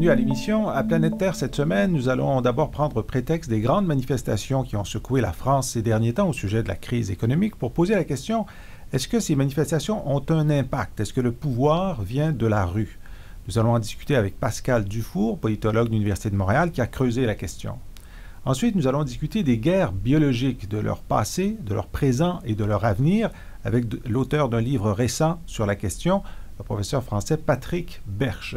Bienvenue à l'émission. À Planète Terre, cette semaine, nous allons d'abord prendre prétexte des grandes manifestations qui ont secoué la France ces derniers temps au sujet de la crise économique pour poser la question, est-ce que ces manifestations ont un impact? Est-ce que le pouvoir vient de la rue? Nous allons en discuter avec Pascal Dufour, politologue de l'Université de Montréal, qui a creusé la question. Ensuite, nous allons discuter des guerres biologiques, de leur passé, de leur présent et de leur avenir, avec l'auteur d'un livre récent sur la question, le professeur français Patrick Berche.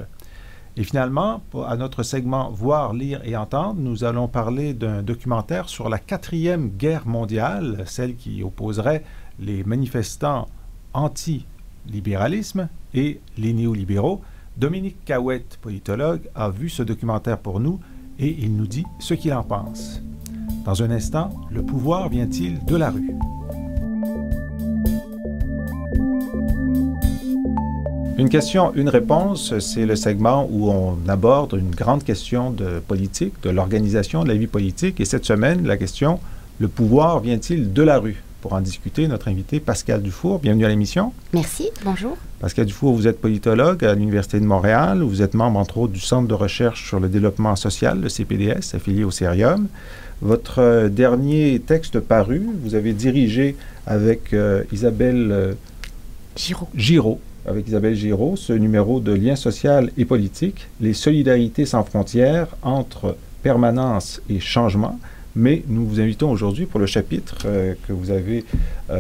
Et finalement, à notre segment « Voir, lire et entendre », nous allons parler d'un documentaire sur la 4e guerre mondiale, celle qui opposerait les manifestants anti-libéralisme et les néolibéraux. Dominique Cahouette, politologue, a vu ce documentaire pour nous et il nous dit ce qu'il en pense. Dans un instant, le pouvoir vient-il de la rue? Une question, une réponse, c'est le segment où on aborde une grande question de politique, de l'organisation de la vie politique. Et cette semaine, la question, le pouvoir vient-il de la rue? Pour en discuter, notre invité Pascal Dufour. Bienvenue à l'émission. Merci, bonjour. Pascal Dufour, vous êtes politologue à l'Université de Montréal. Vous êtes membre, entre autres, du Centre de recherche sur le développement social, le CPDS, affilié au Cerium. Votre dernier texte paru, vous avez dirigé avec Isabelle Giraud. Avec Isabelle Giraud, ce numéro de Liens social et politique, les solidarités sans frontières entre permanence et changement. Mais nous vous invitons aujourd'hui pour le chapitre que vous avez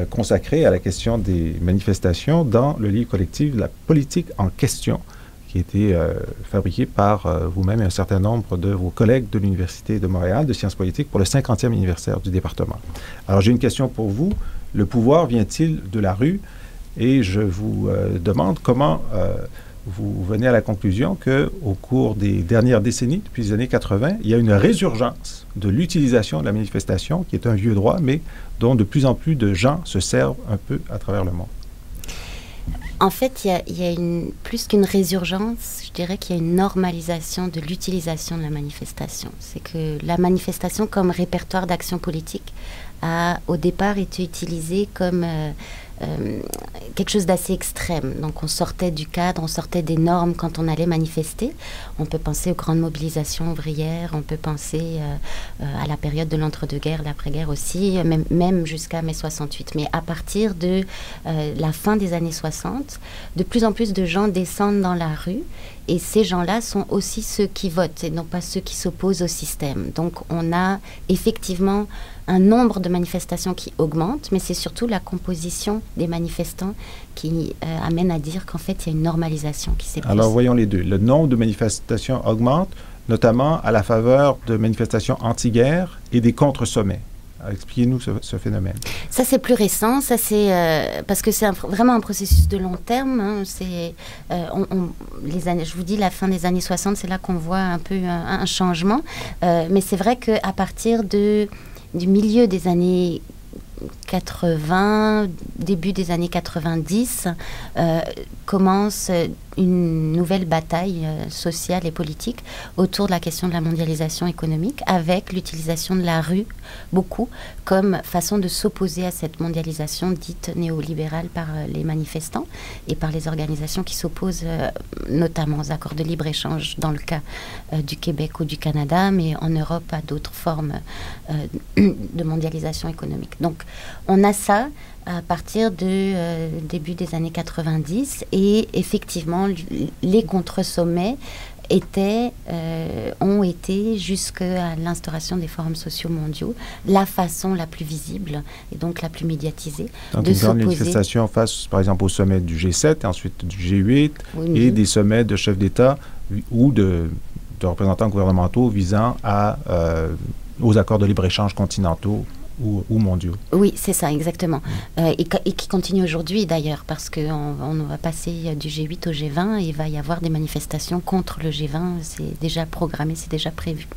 consacré à la question des manifestations dans le livre collectif « La politique en question », qui a été fabriqué par vous-même et un certain nombre de vos collègues de l'Université de Montréal de sciences politiques pour le 50e anniversaire du département. Alors, j'ai une question pour vous. Le pouvoir vient-il de la rue? Et je vous demande comment vous venez à la conclusion qu'au cours des dernières décennies, depuis les années 80, il y a une résurgence de l'utilisation de la manifestation, qui est un vieux droit, mais dont de plus en plus de gens se servent un peu à travers le monde. En fait, il y a plus qu'une résurgence, je dirais qu'il y a une normalisation de l'utilisation de la manifestation. C'est que la manifestation comme répertoire d'action politique a au départ été utilisée comme quelque chose d'assez extrême. Donc on sortait du cadre, on sortait des normes quand on allait manifester. On peut penser aux grandes mobilisations ouvrières, on peut penser à la période de l'entre-deux-guerres, l'après-guerre aussi, même jusqu'à mai 68. Mais à partir de la fin des années 60, de plus en plus de gens descendent dans la rue et ces gens-là sont aussi ceux qui votent et non pas ceux qui s'opposent au système. Donc on a effectivement un nombre de manifestations qui augmente, mais c'est surtout la composition des manifestants qui amène à dire qu'en fait, il y a une normalisation qui s'est passée. Alors, voyons les deux. Le nombre de manifestations augmente, notamment à la faveur de manifestations anti-guerre et des contre-sommets. Expliquez-nous ce phénomène. Ça, c'est plus récent. Ça, c'est parce que c'est vraiment un processus de long terme. Hein. C'est, les années, je vous dis, la fin des années 60, c'est là qu'on voit un peu un changement. Mais c'est vrai qu'à partir du milieu des années 80, début des années 90, commence une nouvelle bataille sociale et politique autour de la question de la mondialisation économique, avec l'utilisation de la rue, beaucoup, comme façon de s'opposer à cette mondialisation dite néolibérale par les manifestants et par les organisations qui s'opposent notamment aux accords de libre-échange dans le cas du Québec ou du Canada, mais en Europe à d'autres formes de mondialisation économique. Donc, on a ça à partir du début des années 90 et effectivement, les contre-sommets ont été jusqu'à l'instauration des forums sociaux mondiaux la façon la plus visible et donc la plus médiatisée donc de s'opposer. Donc une grande manifestation face, par exemple, au sommet du G7 et ensuite du G8 et des sommets de chefs d'État ou de représentants gouvernementaux visant aux accords de libre-échange continentaux ou mondiaux. Oui, c'est ça, exactement. Et qui continue aujourd'hui, d'ailleurs, parce qu'on va passer du G8 au G20 et il va y avoir des manifestations contre le G20. C'est déjà programmé, c'est déjà prévu.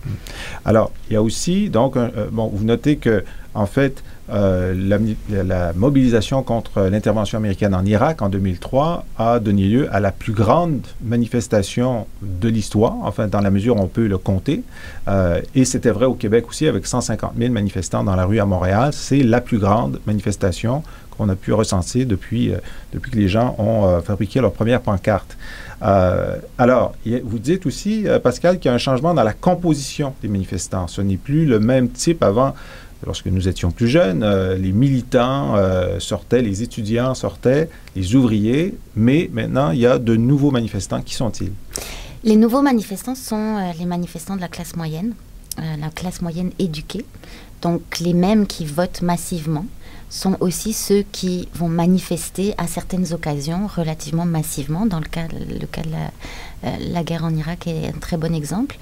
Alors, il y a aussi, donc, vous notez que, en fait, la mobilisation contre l'intervention américaine en Irak en 2003 a donné lieu à la plus grande manifestation de l'histoire, enfin dans la mesure où on peut le compter. Et c'était vrai au Québec aussi, avec 150 000 manifestants dans la rue à Montréal. C'est la plus grande manifestation qu'on a pu recenser depuis que les gens ont fabriqué leur première pancarte. Alors, vous dites aussi, Pascal, qu'il y a un changement dans la composition des manifestants. Ce n'est plus le même type avant. Lorsque nous étions plus jeunes, les militants sortaient, les étudiants sortaient, les ouvriers, mais maintenant, il y a de nouveaux manifestants. Qui sont-ils? Les nouveaux manifestants sont les manifestants de la classe moyenne éduquée. Donc, les mêmes qui votent massivement sont aussi ceux qui vont manifester à certaines occasions relativement massivement. Dans le cas de la guerre en Irak est un très bon exemple,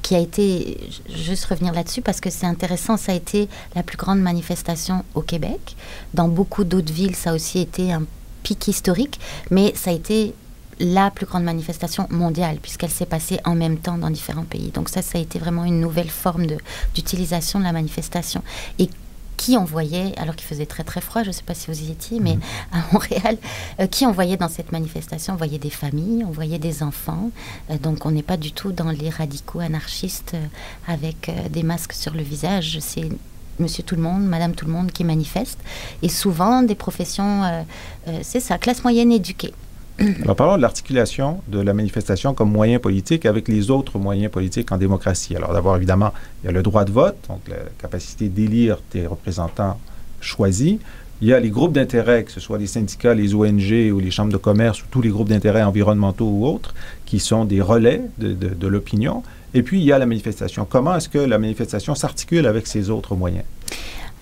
qui a été, juste revenir là-dessus parce que c'est intéressant, ça a été la plus grande manifestation au Québec. Dans beaucoup d'autres villes, ça a aussi été un pic historique, mais ça a été la plus grande manifestation mondiale, puisqu'elle s'est passée en même temps dans différents pays. Donc ça a été vraiment une nouvelle forme d'utilisation de la manifestation. Et qui on voyait, alors qu'il faisait très très froid, je ne sais pas si vous y étiez, mais à Montréal, qui on voyait dans cette manifestation? On voyait des familles, on voyait des enfants, donc on n'est pas du tout dans les radicaux anarchistes avec des masques sur le visage, c'est monsieur tout le monde, madame tout le monde qui manifeste, et souvent des professions, c'est ça, classe moyenne éduquée. Alors, parlons de l'articulation de la manifestation comme moyen politique avec les autres moyens politiques en démocratie. Alors, d'abord, évidemment, il y a le droit de vote, donc la capacité d'élire des représentants choisis. Il y a les groupes d'intérêt, que ce soit les syndicats, les ONG ou les chambres de commerce ou tous les groupes d'intérêt environnementaux ou autres, qui sont des relais de l'opinion. Et puis, il y a la manifestation. Comment est-ce que la manifestation s'articule avec ces autres moyens?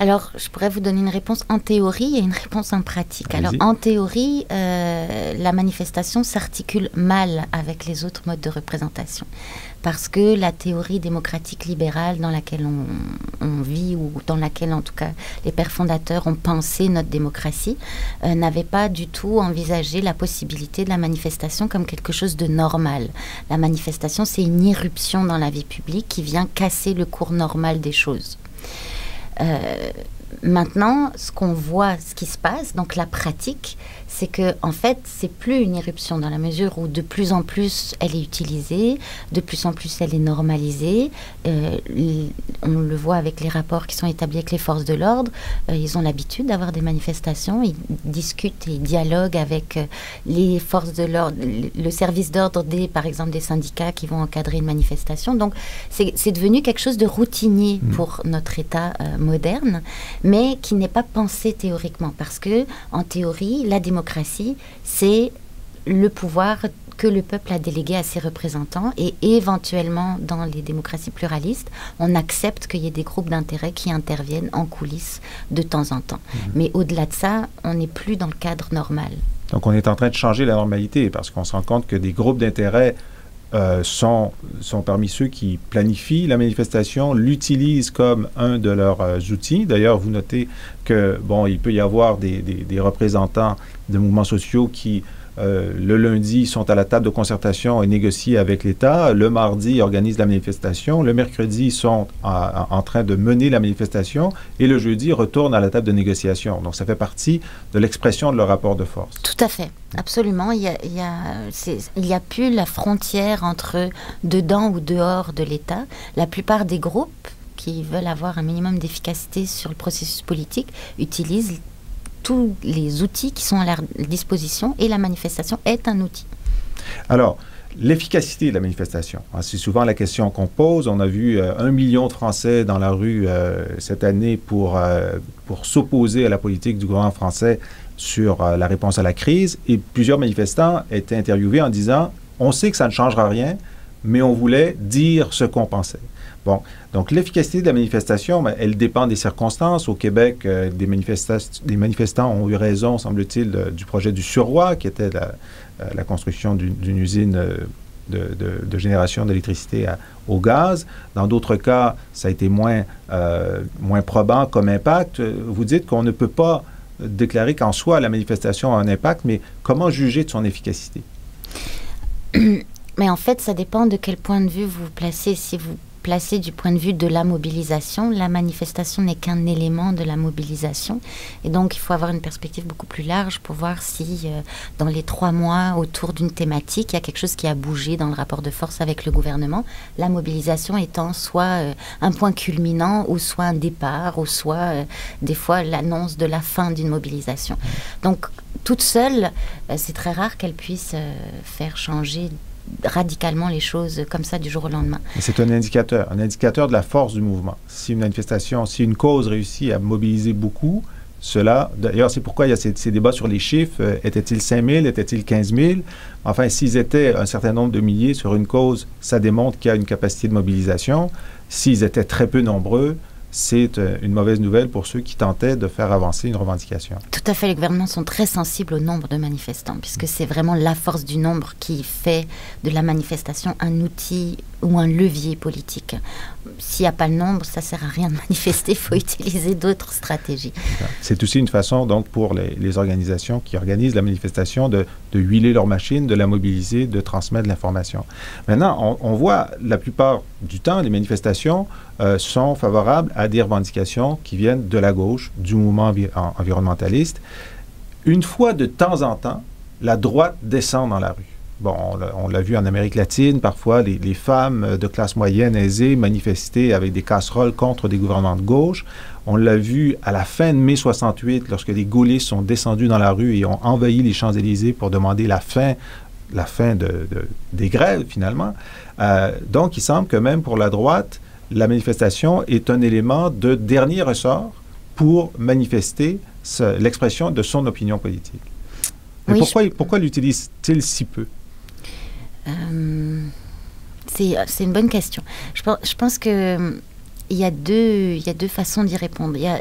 Alors, je pourrais vous donner une réponse en théorie et une réponse en pratique. Alors, en théorie, la manifestation s'articule mal avec les autres modes de représentation. Parce que la théorie démocratique libérale dans laquelle on vit, ou dans laquelle, en tout cas, les pères fondateurs ont pensé notre démocratie, n'avait pas du tout envisagé la possibilité de la manifestation comme quelque chose de normal. La manifestation, c'est une irruption dans la vie publique qui vient casser le cours normal des choses. Maintenant, ce qu'on voit, ce qui se passe, donc la pratique, c'est que en fait, c'est plus une irruption dans la mesure où de plus en plus elle est utilisée, de plus en plus elle est normalisée. On le voit avec les rapports qui sont établis avec les forces de l'ordre. Ils ont l'habitude d'avoir des manifestations, ils discutent et dialoguent avec les forces de l'ordre, le service d'ordre par exemple des syndicats qui vont encadrer une manifestation. Donc c'est devenu quelque chose de routinier pour notre État moderne, mais qui n'est pas pensé théoriquement, parce que en théorie, la démocratie, c'est le pouvoir que le peuple a délégué à ses représentants, et éventuellement, dans les démocraties pluralistes, on accepte qu'il y ait des groupes d'intérêt qui interviennent en coulisses de temps en temps. Mais au-delà de ça, on n'est plus dans le cadre normal. Donc, on est en train de changer la normalité, parce qu'on se rend compte que des groupes d'intérêt sont parmi ceux qui planifient la manifestation, l'utilisent comme un de leurs outils. D'ailleurs, vous notez que, bon, il peut y avoir des représentants de mouvements sociaux qui, le lundi, sont à la table de concertation et négocient avec l'État. Le mardi, organisent la manifestation. Le mercredi, sont en train de mener la manifestation. Et le jeudi, retournent à la table de négociation. Donc, ça fait partie de l'expression de leur rapport de force. Tout à fait. Absolument. Il y a plus la frontière entre dedans ou dehors de l'État. La plupart des groupes qui veulent avoir un minimum d'efficacité sur le processus politique utilisent tous les outils qui sont à leur disposition, et la manifestation est un outil. Alors, l'efficacité de la manifestation, c'est souvent la question qu'on pose. On a vu 1 million de Français dans la rue cette année pour s'opposer à la politique du gouvernement français sur la réponse à la crise, et plusieurs manifestants étaient interviewés en disant « On sait que ça ne changera rien, mais on voulait dire ce qu'on pensait ». Bon, donc l'efficacité de la manifestation, elle dépend des circonstances. Au Québec, des manifestants ont eu raison, semble-t-il, du projet du Surroi, qui était la construction d'une usine de génération d'électricité au gaz. Dans d'autres cas, ça a été moins probant comme impact. Vous dites qu'on ne peut pas déclarer qu'en soi, la manifestation a un impact, mais comment juger de son efficacité? Mais en fait, ça dépend de quel point de vue vous vous placez. Si vous placé du point de vue de la mobilisation. La manifestation n'est qu'un élément de la mobilisation. Et donc, il faut avoir une perspective beaucoup plus large pour voir si, dans les 3 mois autour d'une thématique, il y a quelque chose qui a bougé dans le rapport de force avec le gouvernement. La mobilisation étant soit un point culminant, ou soit un départ, ou soit, des fois, l'annonce de la fin d'une mobilisation. Donc, toute seule, c'est très rare qu'elle puisse faire changer radicalement les choses comme ça du jour au lendemain. C'est un indicateur de la force du mouvement. Si une manifestation, si une cause réussit à mobiliser beaucoup, cela, d'ailleurs, c'est pourquoi il y a ces débats sur les chiffres. Étaient-ils 5 000, étaient-ils 15 000? Enfin, s'ils étaient un certain nombre de milliers sur une cause, ça démontre qu'il y a une capacité de mobilisation. S'ils étaient très peu nombreux, c'est une mauvaise nouvelle pour ceux qui tentaient de faire avancer une revendication. Tout à fait, les gouvernements sont très sensibles au nombre de manifestants, puisque c'est vraiment la force du nombre qui fait de la manifestation un outil ou un levier politique. S'il n'y a pas le nombre, ça ne sert à rien de manifester, il faut utiliser d'autres stratégies. C'est aussi une façon, donc, pour les organisations qui organisent la manifestation de huiler leur machine, de la mobiliser, de transmettre de l'information. Maintenant, on voit la plupart du temps, les manifestations sont favorables à des revendications qui viennent de la gauche, du mouvement environnementaliste. Une fois de temps en temps, la droite descend dans la rue. Bon, on l'a vu en Amérique latine, parfois les femmes de classe moyenne aisée manifestaient avec des casseroles contre des gouvernements de gauche. On l'a vu à la fin de mai 68, lorsque les gaullistes sont descendus dans la rue et ont envahi les Champs-Élysées pour demander la fin des grèves, finalement. Donc, il semble que même pour la droite, la manifestation est un élément de dernier ressort pour manifester l'expression de son opinion politique. Mais oui, pourquoi l'utilise-t-il si peu? C'est une bonne question. Je pense que il y a deux façons d'y répondre. Il y a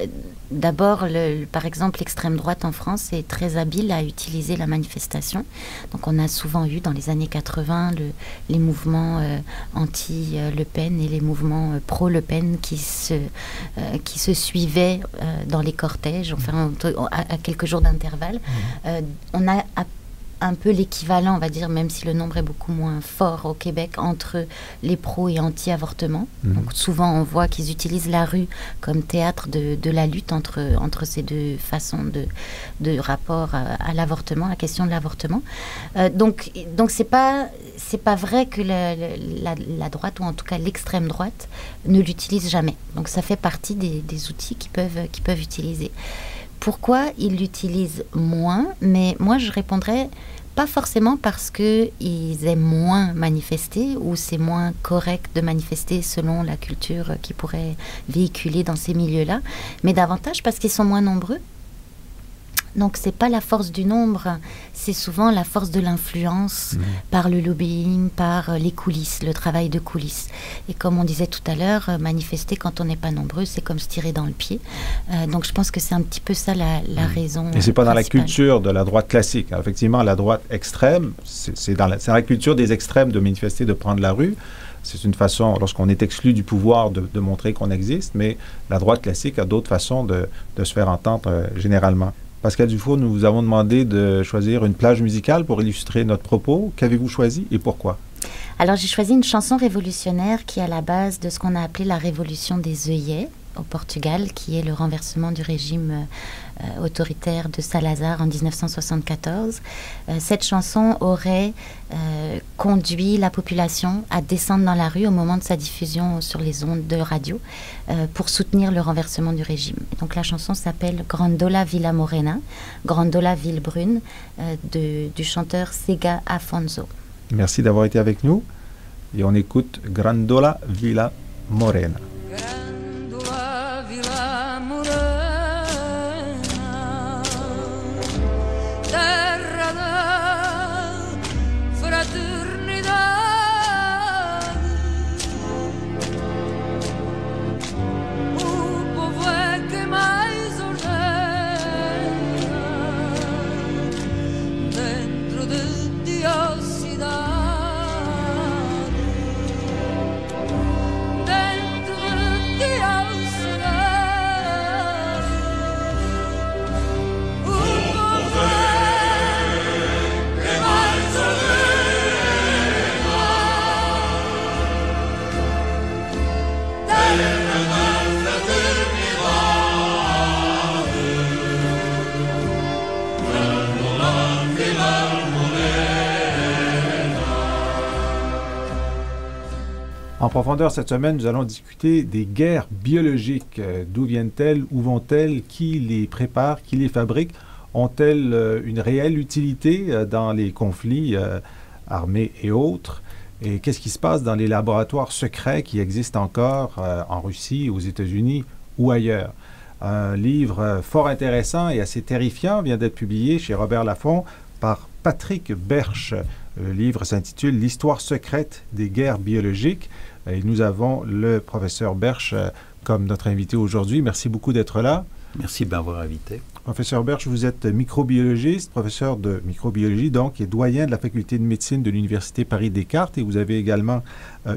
d'abord, par exemple, l'extrême droite en France est très habile à utiliser la manifestation. Donc, on a souvent eu dans les années 80 les mouvements anti-Le Pen et les mouvements pro-Le Pen qui se suivaient dans les cortèges, enfin, à quelques jours d'intervalle. On a un peu l'équivalent, on va dire, même si le nombre est beaucoup moins fort au Québec, entre les pro et anti-avortement. Donc souvent, on voit qu'ils utilisent la rue comme théâtre de la lutte entre ces deux façons de rapport à l'avortement, à la question de l'avortement. Donc c'est pas vrai que la droite, ou en tout cas l'extrême droite, ne l'utilise jamais. Donc ça fait partie des outils qu'ils peuvent utiliser. Pourquoi ils l'utilisent moins? Mais moi, je répondrais pas forcément parce qu'ils aiment moins manifester ou c'est moins correct de manifester selon la culture qu'ils pourraient véhiculer dans ces milieux-là, mais davantage parce qu'ils sont moins nombreux. Donc, c'est pas la force du nombre, c'est souvent la force de l'influence par le lobbying, par les coulisses, le travail de coulisses. Et comme on disait tout à l'heure, manifester quand on n'est pas nombreux, c'est comme se tirer dans le pied. Donc, je pense que c'est un petit peu ça la raison. Et c'est pas dans la culture de la droite classique. Effectivement, la droite extrême, c'est dans la culture des extrêmes de manifester, de prendre la rue. C'est une façon, lorsqu'on est exclu du pouvoir, de montrer qu'on existe, mais la droite classique a d'autres façons de se faire entendre généralement. Pascal Dufault, nous vous avons demandé de choisir une plage musicale pour illustrer notre propos. Qu'avez-vous choisi et pourquoi? Alors, j'ai choisi une chanson révolutionnaire qui est à la base de ce qu'on a appelé la révolution des œillets au Portugal, qui est le renversement du régime autoritaire de Salazar en 1974. Cette chanson aurait conduit la population à descendre dans la rue au moment de sa diffusion sur les ondes de radio pour soutenir le renversement du régime. Et donc la chanson s'appelle Grandola Vila Morena, Grandola Ville Brune, du chanteur Sega Afonso. Merci d'avoir été avec nous et on écoute Grandola Vila Morena. Dentro En profondeur, cette semaine, nous allons discuter des guerres biologiques. D'où viennent-elles? Où vont-elles? Qui les prépare? Qui les fabrique? Ont-elles une réelle utilité dans les conflits armés et autres? Et qu'est-ce qui se passe dans les laboratoires secrets qui existent encore en Russie, aux États-Unis ou ailleurs? Un livre fort intéressant et assez terrifiant vient d'être publié chez Robert Laffont par Patrick Berche. Le livre s'intitule « L'histoire secrète des guerres biologiques ». Et nous avons le professeur Berche comme notre invité aujourd'hui. Merci beaucoup d'être là. Merci de m'avoir invité. Professeur Berche, vous êtes microbiologiste, professeur de microbiologie, donc, et doyen de la faculté de médecine de l'Université Paris-Descartes. Et vous avez également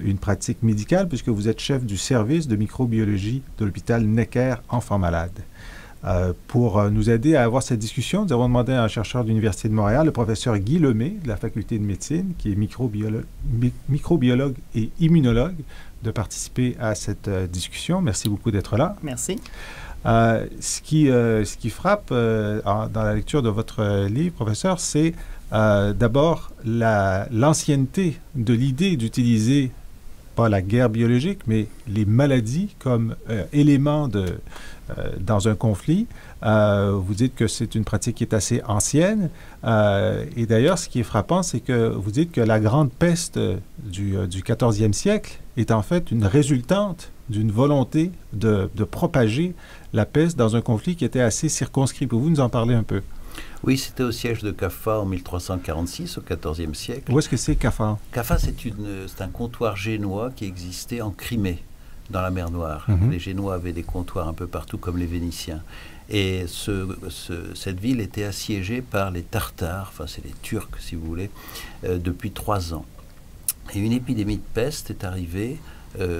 une pratique médicale puisque vous êtes chef du service de microbiologie de l'hôpital Necker Enfants Malades. Pour nous aider à avoir cette discussion, nous avons demandé à un chercheur de l'Université de Montréal, le professeur Guy Lemay, de la faculté de médecine, qui est microbiologue et immunologue, de participer à cette discussion. Merci beaucoup d'être là. Merci. Ce qui frappe dans la lecture de votre livre, professeur, c'est d'abord l'ancienneté de l'idée d'utiliser pas la guerre biologique, mais les maladies comme élément dans un conflit. Vous dites que c'est une pratique qui est assez ancienne. Et d'ailleurs, ce qui est frappant, c'est que vous dites que la grande peste du 14e siècle est en fait une résultante d'une volonté de propager la peste dans un conflit qui était assez circonscrit. Pouvez-vous nous en parler un peu? Oui, c'était au siège de Caffa en 1346, au XIVe siècle. Où est-ce que c'est Caffa? Caffa, c'est un comptoir génois qui existait en Crimée, dans la mer Noire. Les Génois avaient des comptoirs un peu partout, comme les Vénitiens. Et cette ville était assiégée par les Tartares, enfin c'est les Turcs si vous voulez, depuis 3 ans. Et une épidémie de peste est arrivée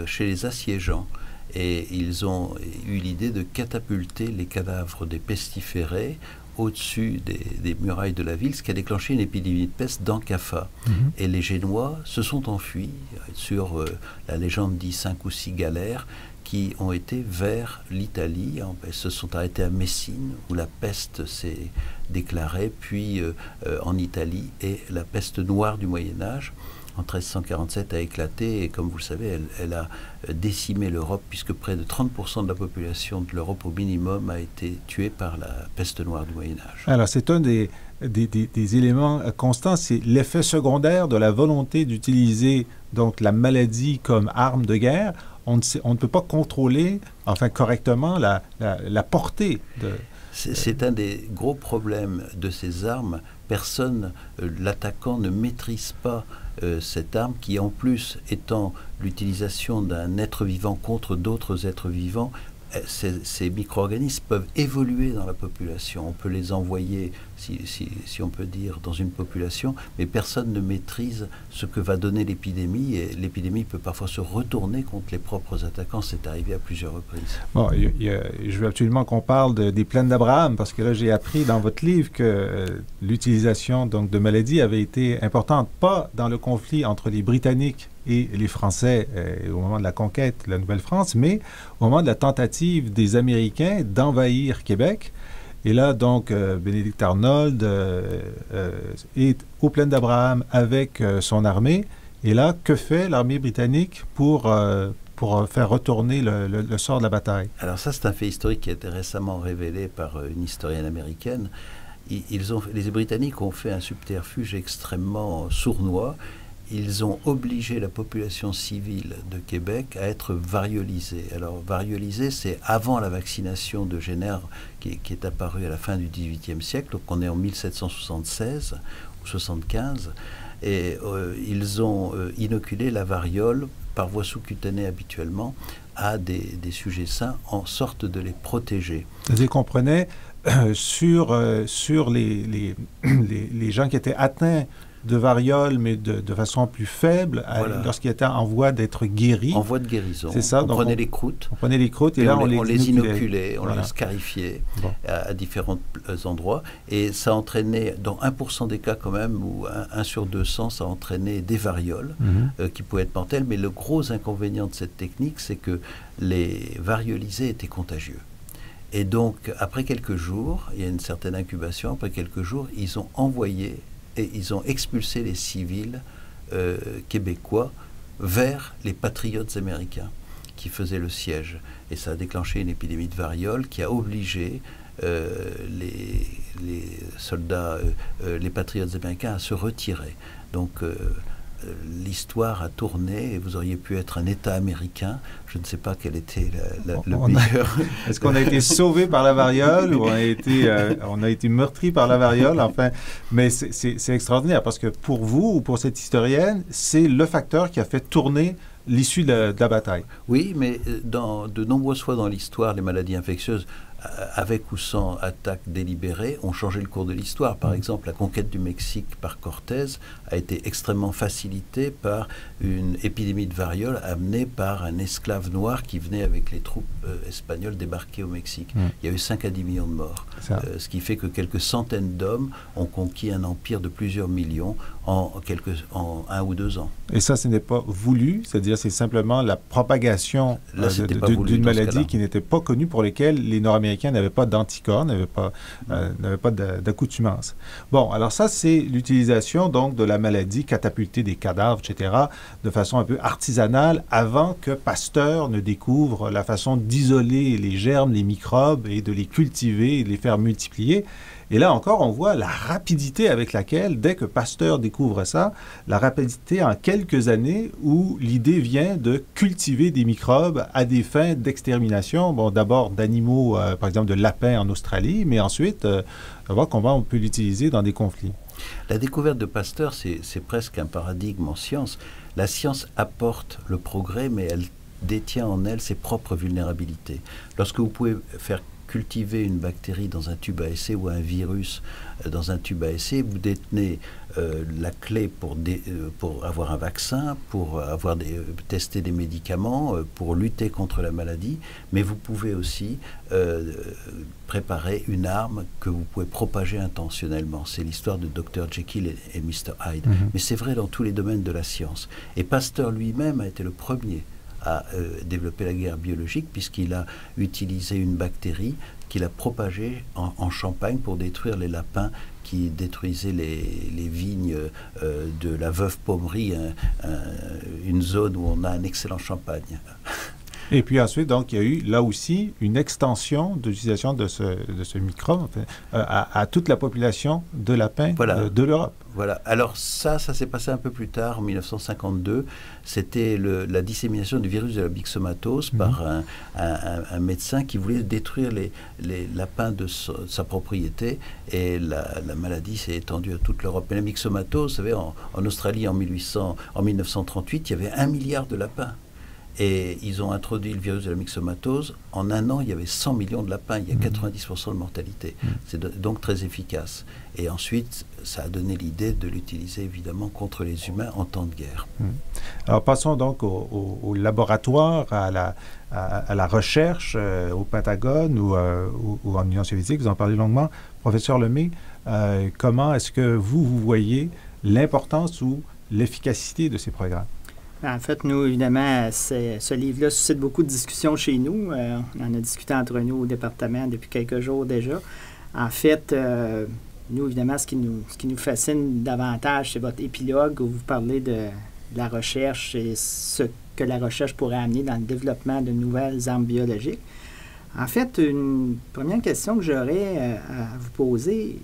chez les assiégeants. Et ils ont eu l'idée de catapulter les cadavres des pestiférés au-dessus des murailles de la ville, ce qui a déclenché une épidémie de peste dans Caffa. Et les Génois se sont enfuis sur, la légende dit, 5 ou 6 galères qui ont été vers l'Italie. Elles se sont arrêtées à Messine, où la peste s'est déclarée, puis en Italie, et la peste noire du Moyen-Âge, en 1347, a éclaté, et comme vous le savez, elle a décimé l'Europe, puisque près de 30% de la population de l'Europe au minimum a été tuée par la peste noire du Moyen-Âge. Alors, c'est un des éléments constants, c'est l'effet secondaire de la volonté d'utiliser donc la maladie comme arme de guerre. On ne peut pas contrôler, enfin correctement, la portée de... C'est un des gros problèmes de ces armes. Personne, l'attaquant ne maîtrise pas cette arme qui, en plus, étant l'utilisation d'un être vivant contre d'autres êtres vivants, ces micro-organismes peuvent évoluer dans la population. On peut les envoyer, si on peut dire, dans une population, mais personne ne maîtrise ce que va donner l'épidémie, et l'épidémie peut parfois se retourner contre les propres attaquants. C'est arrivé à plusieurs reprises. Bon, je veux absolument qu'on parle des plaines d'Abraham, parce que là, j'ai appris dans votre livre que l'utilisation donc de maladies avait été importante, pas dans le conflit entre les Britanniques et les Français au moment de la conquête de la Nouvelle-France, mais au moment de la tentative des Américains d'envahir Québec. Et là, donc, Benedict Arnold est aux plaines d'Abraham avec son armée. Et là, que fait l'armée britannique pour faire retourner le sort de la bataille? Alors ça, c'est un fait historique qui a été récemment révélé par une historienne américaine. Les Britanniques ont fait un subterfuge extrêmement sournois. Ils ont obligé la population civile de Québec à être variolisée. Alors, variolisée, c'est avant la vaccination de Jenner qui est apparue à la fin du XVIIIe siècle, donc on est en 1776 ou 75, et ils ont inoculé la variole par voie sous-cutanée habituellement à des sujets sains en sorte de les protéger. C'est-à-dire qu'on prenait sur les gens qui étaient atteints de variole, mais de façon plus faible, voilà, lorsqu'il était en voie d'être guéri. En voie de guérison. C'est ça. On prenait les croûtes. On prenait les croûtes et là, on les inoculait, on voilà, les scarifiait à différents endroits. Et ça entraînait, dans 1% des cas quand même, ou 1 sur 200, ça entraînait des varioles qui pouvaient être mortelles. Mais le gros inconvénient de cette technique, c'est que les variolisés étaient contagieux. Et donc, après quelques jours, il y a une certaine incubation, après quelques jours, ils ont envoyé et ils ont expulsé les civils québécois vers les patriotes américains qui faisaient le siège. Et ça a déclenché une épidémie de variole qui a obligé les soldats, les patriotes américains à se retirer. Donc l'histoire a tourné et vous auriez pu être un État américain. Je ne sais pas quel était le meilleur. Est-ce qu'on a été sauvé par la variole ou on a été meurtri par la variole? Enfin, mais c'est extraordinaire parce que pour vous ou pour cette historienne, c'est le facteur qui a fait tourner l'issue de la bataille. Oui, mais de nombreuses fois dans l'histoire, les maladies infectieuses, avec ou sans attaque délibérée, ont changé le cours de l'histoire. Par exemple, la conquête du Mexique par Cortés a été extrêmement facilitée par une épidémie de variole amenée par un esclave noir qui venait avec les troupes espagnoles débarquer au Mexique. Il y a eu 5 à 10 millions de morts. Ce qui fait que quelques centaines d'hommes ont conquis un empire de plusieurs millions en 1 ou 2 ans. Et ça, ce n'est pas voulu, c'est-à-dire c'est simplement la propagation d'une maladie qui n'était pas connue, pour lesquelles les Nord-Américains n'avaient pas d'anticorps, n'avaient pas d'accoutumance. Bon, alors ça, c'est l'utilisation donc de la maladie, catapulter des cadavres, etc., de façon un peu artisanale, avant que Pasteur ne découvre la façon d'isoler les germes, les microbes, et de les cultiver et de les faire multiplier. Et là encore, on voit la rapidité avec laquelle, dès que Pasteur découvre ça, la rapidité en quelques années où l'idée vient de cultiver des microbes à des fins d'extermination. Bon, d'abord d'animaux, par exemple de lapins en Australie, mais ensuite, on voit comment on peut l'utiliser dans des conflits. La découverte de Pasteur, c'est presque un paradigme en science. La science apporte le progrès, mais elle détient en elle ses propres vulnérabilités. Lorsque vous pouvez faire cultiver une bactérie dans un tube à essai ou un virus dans un tube à essai, vous détenez la clé pour avoir un vaccin, pour tester des médicaments, pour lutter contre la maladie, mais vous pouvez aussi préparer une arme que vous pouvez propager intentionnellement. C'est l'histoire de Dr. Jekyll et Mr. Hyde. Mais c'est vrai dans tous les domaines de la science. Et Pasteur lui-même a été le premier à développer la guerre biologique, puisqu'il a utilisé une bactérie qu'il a propagée en Champagne pour détruire les lapins qui détruisaient les vignes de la Veuve Pommery, une zone où on a un excellent champagne. Et puis ensuite, donc, il y a eu là aussi une extension de l'utilisation de ce microbe à toute la population de lapins de l'Europe. Voilà. Alors ça s'est passé un peu plus tard, en 1952. C'était la dissémination du virus de la myxomatose par un médecin qui voulait détruire les lapins de sa propriété, et la maladie s'est étendue à toute l'Europe. Mais la myxomatose, vous savez, en Australie en 1938, il y avait 1 milliard de lapins. Et ils ont introduit le virus de la myxomatose. En 1 an, il y avait 100 millions de lapins. Il y a 90% de mortalité. C'est donc très efficace. Et ensuite, ça a donné l'idée de l'utiliser évidemment contre les humains en temps de guerre. Alors passons donc au laboratoire, à la recherche au Pentagone ou en Union soviétique. Vous en parlez longuement. Professeur Lemay, comment est-ce que vous voyez l'importance ou l'efficacité de ces programmes? En fait, nous, évidemment, ce livre-là suscite beaucoup de discussions chez nous. On en a discuté entre nous au département depuis quelques jours déjà. En fait, nous, évidemment, ce qui nous fascine davantage, c'est votre épilogue où vous parlez de la recherche et ce que la recherche pourrait amener dans le développement de nouvelles armes biologiques. En fait, une première question que j'aurais à vous poser,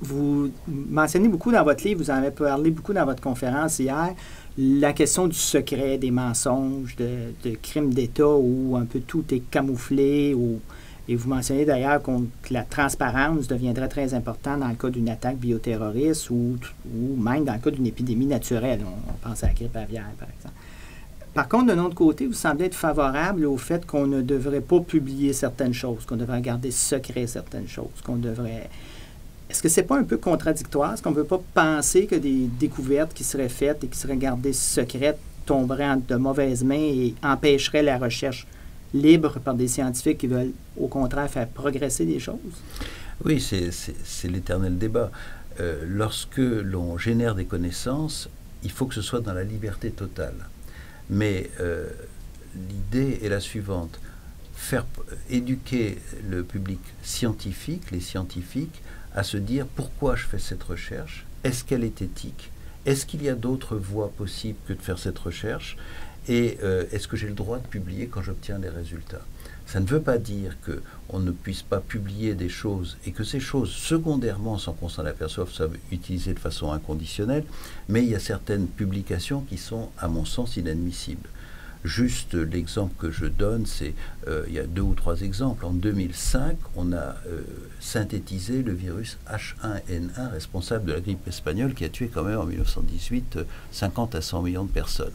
vous mentionnez beaucoup dans votre livre, vous en avez parlé beaucoup dans votre conférence hier, la question du secret, des mensonges, de crimes d'État où un peu tout est camouflé. Et vous mentionnez d'ailleurs que la transparence deviendrait très importante dans le cas d'une attaque bioterroriste ou même dans le cas d'une épidémie naturelle. On pense à la grippe aviaire, par exemple. Par contre, d'un autre côté, vous semblez être favorable au fait qu'on ne devrait pas publier certaines choses, qu'on devrait garder secret certaines choses, qu'on devrait... Est-ce que c'est pas un peu contradictoire? Est-ce qu'on ne peut pas penser que des découvertes qui seraient faites et qui seraient gardées secrètes tomberaient entre de mauvaises mains et empêcheraient la recherche libre par des scientifiques qui veulent, au contraire, faire progresser des choses? Oui, c'est l'éternel débat. Lorsque l'on génère des connaissances, il faut que ce soit dans la liberté totale. Mais l'idée est la suivante. Faire éduquer le public scientifique, les scientifiques, à se dire pourquoi je fais cette recherche, est-ce qu'elle est éthique, est-ce qu'il y a d'autres voies possibles que de faire cette recherche? Et est-ce que j'ai le droit de publier quand j'obtiens des résultats? Ça ne veut pas dire qu'on ne puisse pas publier des choses et que ces choses, secondairement, sans qu'on s'en aperçoive, soient utilisées de façon inconditionnelle, mais il y a certaines publications qui sont, à mon sens, inadmissibles. Juste l'exemple que je donne, c'est, il y a 2 ou 3 exemples. En 2005, on a synthétisé le virus H1N1 responsable de la grippe espagnole qui a tué quand même en 1918 50 à 100 millions de personnes.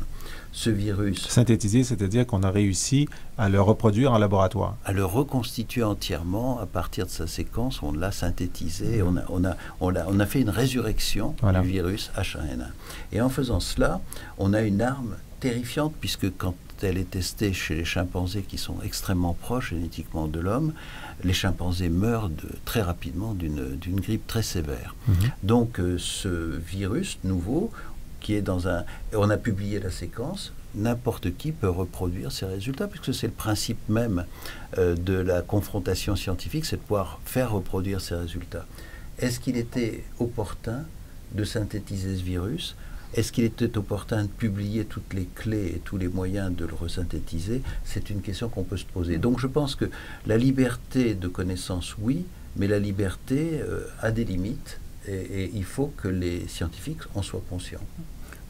Ce virus... Synthétisé, c'est-à-dire qu'on a réussi à le reproduire en laboratoire. À le reconstituer entièrement à partir de sa séquence, on l'a synthétisé, on a fait une résurrection du virus H1N1. Et en faisant cela, on a une arme terrifiante, puisque quand elle est testée chez les chimpanzés qui sont extrêmement proches génétiquement de l'homme, les chimpanzés meurent très rapidement d'une grippe très sévère. Donc ce virus nouveau, qui est dans un... On a publié la séquence, n'importe qui peut reproduire ces résultats, puisque c'est le principe même de la confrontation scientifique, c'est de pouvoir faire reproduire ces résultats. Est-ce qu'il était opportun de synthétiser ce virus? Est-ce qu'il était opportun de publier toutes les clés et tous les moyens de le resynthétiser? C'est une question qu'on peut se poser. Donc je pense que la liberté de connaissance, oui, mais la liberté a des limites et il faut que les scientifiques en soient conscients.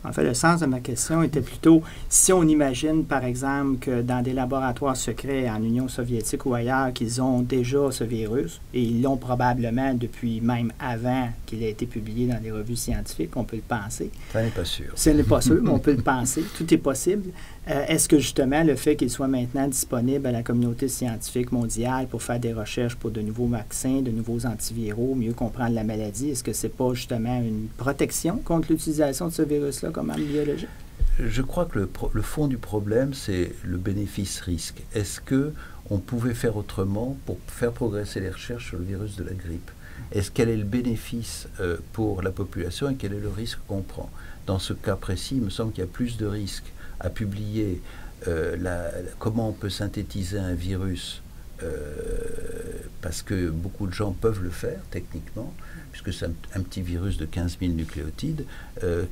En fait, le sens de ma question était plutôt, si on imagine, par exemple, que dans des laboratoires secrets en Union soviétique ou ailleurs, qu'ils ont déjà ce virus, et ils l'ont probablement depuis même avant qu'il ait été publié dans des revues scientifiques, on peut le penser. Ça n'est pas sûr. Ce n'est pas sûr, mais on peut le penser. Tout est possible. Est-ce que, justement, le fait qu'il soit maintenant disponible à la communauté scientifique mondiale pour faire des recherches pour de nouveaux vaccins, de nouveaux antiviraux, mieux comprendre la maladie, est-ce que ce n'est pas, justement, une protection contre l'utilisation de ce virus-là comme arme biologique? Je crois que le fond du problème, c'est le bénéfice-risque. Est-ce qu'on pouvait faire autrement pour faire progresser les recherches sur le virus de la grippe? Quel est le bénéfice pour la population et quel est le risque qu'on prend? Dans ce cas précis, il me semble qu'il y a plus de risques à publier comment on peut synthétiser un virus, parce que beaucoup de gens peuvent le faire techniquement, puisque c'est un petit virus de 15 000 nucléotides,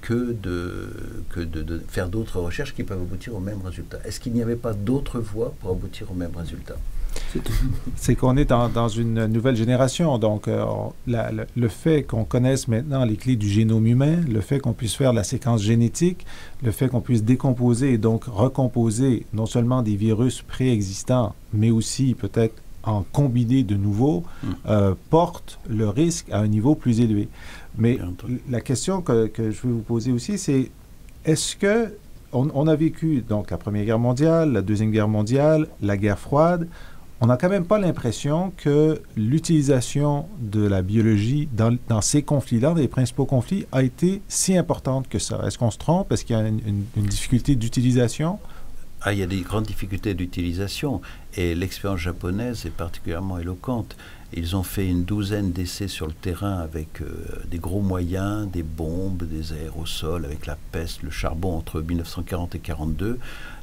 que de faire d'autres recherches qui peuvent aboutir au même résultat. Est-ce qu'il n'y avait pas d'autres voies pour aboutir au même résultat? C'est qu'on est dans une nouvelle génération. Donc, le fait qu'on connaisse maintenant les clés du génome humain, le fait qu'on puisse faire la séquence génétique, le fait qu'on puisse décomposer et donc recomposer non seulement des virus préexistants, mais aussi peut-être en combiner de nouveaux, porte le risque à un niveau plus élevé. Mais la question que je veux vous poser aussi, c'est est-ce que on a vécu donc la Première Guerre mondiale, la Deuxième Guerre mondiale, la guerre froide. On n'a quand même pas l'impression que l'utilisation de la biologie dans ces conflits-là, dans les principaux conflits, a été si importante que ça. Est-ce qu'on se trompe? Est-ce qu'il y a une difficulté d'utilisation? Il y a des grandes difficultés d'utilisation et l'expérience japonaise est particulièrement éloquente. Ils ont fait une douzaine d'essais sur le terrain avec des gros moyens, des bombes, des aérosols, avec la peste, le charbon entre 1940 et 1942,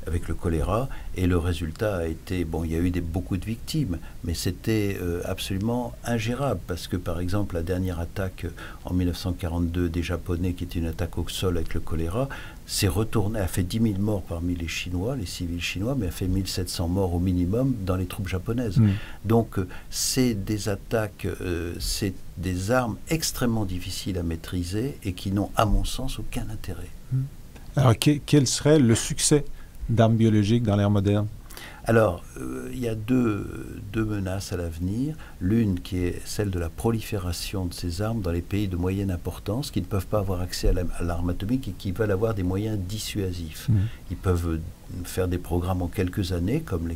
avec le choléra. Et le résultat a été, bon, il y a eu beaucoup de victimes, mais c'était absolument ingérable parce que, par exemple, la dernière attaque en 1942 des Japonais, qui était une attaque au sol avec le choléra, s'est retournée, a fait 10 000 morts parmi les Chinois, les civils chinois, mais a fait 1700 morts au minimum dans les troupes japonaises. Donc, c'est des attaques, c'est des armes extrêmement difficiles à maîtriser et qui n'ont, à mon sens, aucun intérêt. Alors, quel serait le succès d'armes biologiques dans l'ère moderne? Alors, il y a deux menaces à l'avenir. L'une qui est celle de la prolifération de ces armes dans les pays de moyenne importance qui ne peuvent pas avoir accès à l'arme atomique et qui veulent avoir des moyens dissuasifs. Ils peuvent faire des programmes en quelques années, comme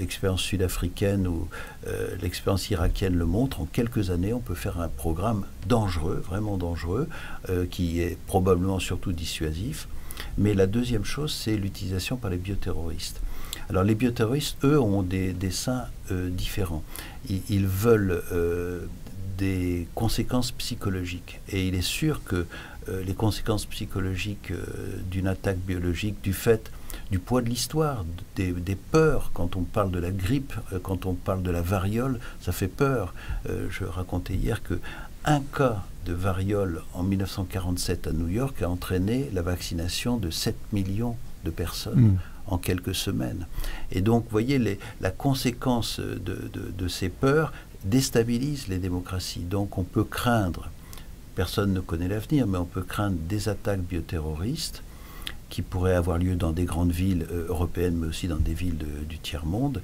l'expérience sud-africaine ou l'expérience irakienne le montre. En quelques années, on peut faire un programme dangereux, vraiment dangereux, qui est probablement surtout dissuasif. Mais la deuxième chose, c'est l'utilisation par les bioterroristes. Alors les bioterroristes, eux, ont des desseins différents. Ils veulent des conséquences psychologiques. Et il est sûr que les conséquences psychologiques d'une attaque biologique, du fait du poids de l'histoire, des peurs, quand on parle de la grippe, quand on parle de la variole, ça fait peur. Je racontais hier qu'un cas de variole en 1947 à New York a entraîné la vaccination de 7 millions de personnes en quelques semaines. Et donc, vous voyez, la conséquence de ces peurs déstabilise les démocraties. Donc, on peut craindre, personne ne connaît l'avenir, mais on peut craindre des attaques bioterroristes qui pourraient avoir lieu dans des grandes villes européennes, mais aussi dans des villes du tiers-monde,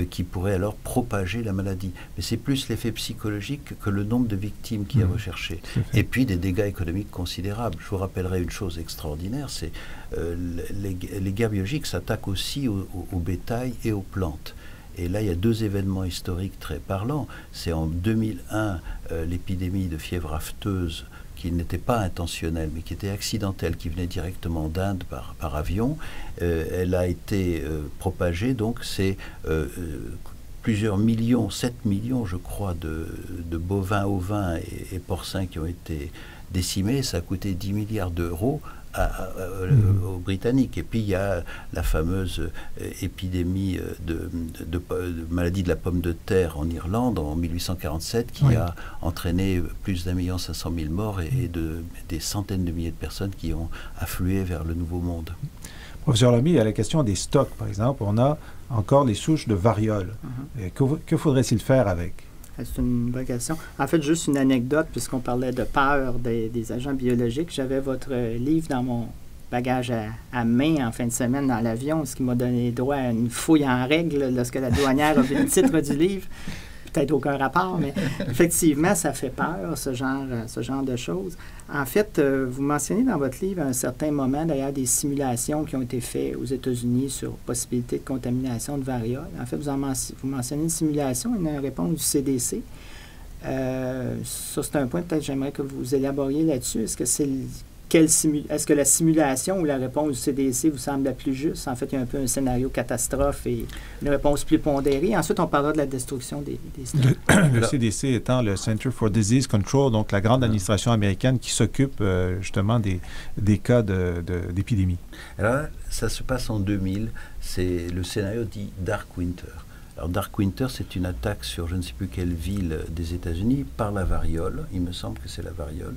qui pourraient alors propager la maladie. Mais c'est plus l'effet psychologique que le nombre de victimes qui est recherché. Et puis des dégâts économiques considérables. Je vous rappellerai une chose extraordinaire, c'est les guerres biologiques s'attaquent aussi au bétail et aux plantes. Et là, il y a deux événements historiques très parlants. C'est en 2001, l'épidémie de fièvre afteuse, qui n'était pas intentionnelle, mais qui était accidentelle, qui venait directement d'Inde par avion. Elle a été propagée, donc c'est plusieurs millions, 7 millions, je crois, de bovins, ovins et porcins qui ont été décimés. Ça a coûté 10 milliards d'euros aux Britanniques. Et puis il y a la fameuse épidémie de maladie de la pomme de terre en Irlande en 1847 qui a entraîné plus d'1 500 000 morts et des centaines de milliers de personnes qui ont afflué vers le Nouveau Monde. Professeur Lamy, à la question des stocks, par exemple, on a encore les souches de variole. Que faudrait-il faire avec? C'est une bonne question. En fait, juste une anecdote, puisqu'on parlait de peur des agents biologiques. J'avais votre livre dans mon bagage à main en fin de semaine dans l'avion, ce qui m'a donné droit à une fouille en règle lorsque la douanière a vu le titre du livre. Peut-être aucun rapport, mais effectivement, ça fait peur, ce genre de choses. En fait, vous mentionnez dans votre livre à un certain moment, d'ailleurs, des simulations qui ont été faites aux États-Unis sur possibilité de contamination de variole. En fait, vous mentionnez une simulation, une réponse du CDC. Ça, c'est un point, peut-être j'aimerais que vous élaboriez là-dessus. Est-ce que la simulation ou la réponse du CDC vous semble la plus juste? En fait, il y a un peu un scénario catastrophe et une réponse plus pondérée. Ensuite, on parlera de la destruction des stocks. Le CDC étant le Center for Disease Control, donc la grande administration américaine qui s'occupe justement des cas d'épidémie. Alors, ça se passe en 2000. C'est le scénario dit Dark Winter. Alors, Dark Winter, c'est une attaque sur je ne sais plus quelle ville des États-Unis par la variole. Il me semble que c'est la variole.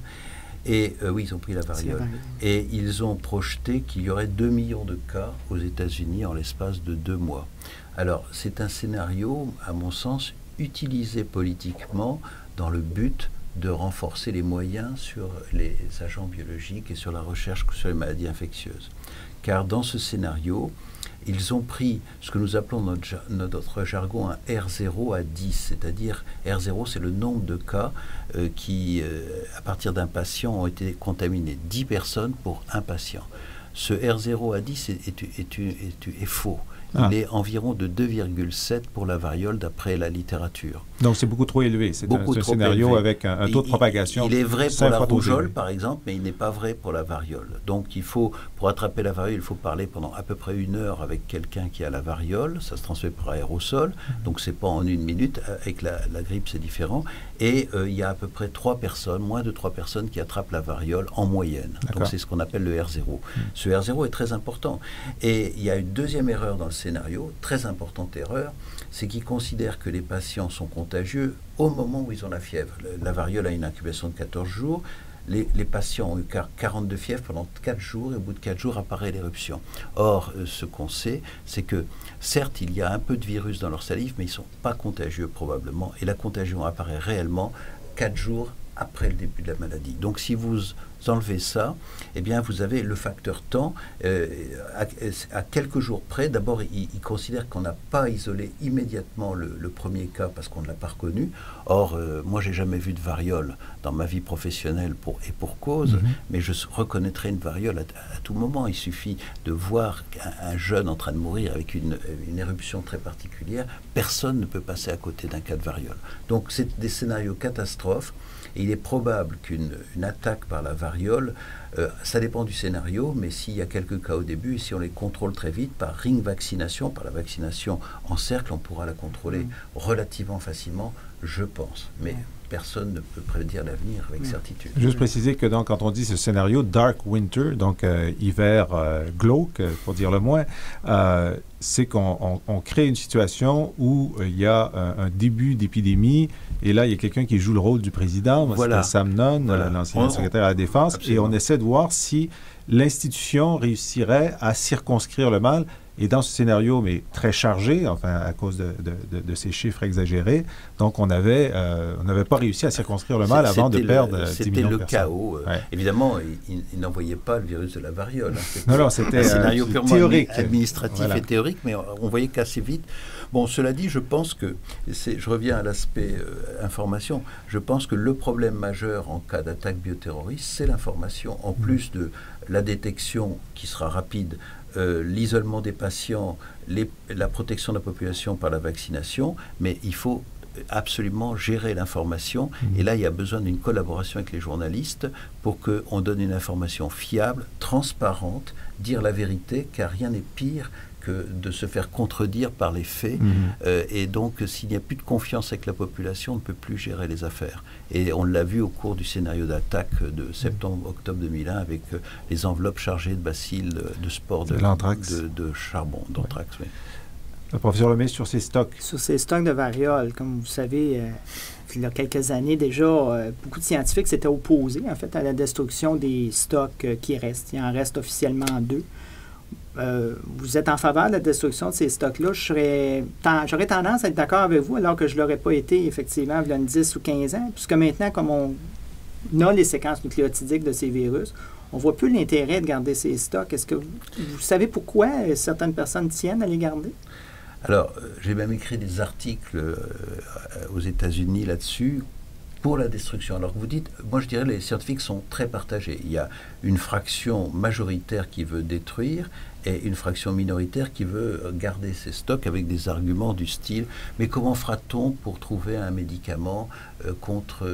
Et oui, ils ont pris la variole. Et ils ont projeté qu'il y aurait 2 millions de cas aux États-Unis en l'espace de 2 mois. Alors, c'est un scénario, à mon sens, utilisé politiquement dans le but de renforcer les moyens sur les agents biologiques et sur la recherche sur les maladies infectieuses. Car dans ce scénario, ils ont pris ce que nous appelons notre jargon un R0 à 10, c'est-à-dire R0, c'est le nombre de cas qui, à partir d'un patient, ont été contaminés. 10 personnes pour un patient. Ce R0 à 10 est faux. Il est environ de 2,7 pour la variole d'après la littérature. Donc c'est beaucoup trop élevé. C'est un scénario élevé. Avec un taux de propagation. Il est vrai pour la rougeole, par exemple, mais il n'est pas vrai pour la variole. Donc il faut, pour attraper la variole, il faut parler pendant à peu près 1 heure avec quelqu'un qui a la variole. Ça se transmet par aérosol, donc c'est pas en 1 minute. Avec la grippe, c'est différent. Et il y a à peu près 3 personnes, moins de 3 personnes qui attrapent la variole en moyenne. Donc c'est ce qu'on appelle le R0. Ce R0 est très important. Et il y a une deuxième erreur dans le scénario, très importante erreur, c'est qu'ils considèrent que les patients sont contagieux au moment où ils ont la fièvre. La variole a une incubation de 14 jours. Les patients ont eu 42 fièvres pendant 4 jours et au bout de 4 jours apparaît l'éruption. Or, ce qu'on sait, c'est que certes, il y a un peu de virus dans leur salive, mais ils ne sont pas contagieux probablement. Et la contagion apparaît réellement 4 jours après le début de la maladie. Donc si vous enlevez ça, eh bien vous avez le facteur temps à quelques jours près. D'abord, ils considèrent qu'on n'a pas isolé immédiatement le premier cas parce qu'on ne l'a pas reconnu. Or, moi, j'ai jamais vu de variole dans ma vie professionnelle pour cause, mais je reconnaîtrais une variole à tout moment. Il suffit de voir un jeune en train de mourir avec une éruption très particulière. Personne ne peut passer à côté d'un cas de variole. Donc, c'est des scénarios catastrophes. Et il est probable qu'une attaque par la variole, ça dépend du scénario, mais s'il y a quelques cas au début, et si on les contrôle très vite par ring vaccination, par la vaccination en cercle, on pourra la contrôler relativement facilement, je pense. Mais personne ne peut prédire l'avenir avec certitude. Juste préciser que donc, quand on dit ce scénario Dark Winter, donc hiver glauque, pour dire le moins, c'est qu'on crée une situation où il y a un début d'épidémie, et là, il y a quelqu'un qui joue le rôle du président. Voilà. C'était Sam Nunn, l'ancien secrétaire à la Défense, absolument. Et on essaie de voir si l'institution réussirait à circonscrire le mal. Et dans ce scénario, mais très chargé, enfin, à cause de ces chiffres exagérés, donc on n'avait pas réussi à circonscrire le mal avant de perdre 10 millions de personnes. C'était le chaos. Ouais. Évidemment, ils n'envoyaient pas le virus de la variole. Non, c'était un scénario purement théorique, administratif et théorique, mais on voyait qu'assez vite. Bon, cela dit, je pense que, je reviens à l'aspect information, je pense que le problème majeur en cas d'attaque bioterroriste, c'est l'information. En plus de la détection qui sera rapide, l'isolement des patients, la protection de la population par la vaccination, mais il faut absolument gérer l'information. Et là, il y a besoin d'une collaboration avec les journalistes pour qu'on donne une information fiable, transparente, dire la vérité, car rien n'est pire que de se faire contredire par les faits. Et donc, s'il n'y a plus de confiance avec la population, on ne peut plus gérer les affaires. Et on l'a vu au cours du scénario d'attaque de septembre-octobre 2001 avec les enveloppes chargées de bacilles de spores de charbon, d'anthrax. Oui. Le professeur Lemay, sur ces stocks. Sur ces stocks de variole, comme vous savez, il y a quelques années déjà, beaucoup de scientifiques s'étaient opposés en fait à la destruction des stocks qui restent. Il en reste officiellement 2. Vous êtes en faveur de la destruction de ces stocks-là. J'aurais tendance à être d'accord avec vous, alors que je ne l'aurais pas été, effectivement, il y a 10 ou 15 ans, puisque maintenant, comme on a les séquences nucléotidiques de ces virus, on ne voit plus l'intérêt de garder ces stocks. Est-ce que vous savez pourquoi certaines personnes tiennent à les garder? Alors, j'ai même écrit des articles aux États-Unis là-dessus, pour la destruction. Alors que vous dites, moi je dirais les scientifiques sont très partagés. Il y a une fraction majoritaire qui veut détruire et une fraction minoritaire qui veut garder ses stocks avec des arguments du style « Mais comment fera-t-on pour trouver un médicament contre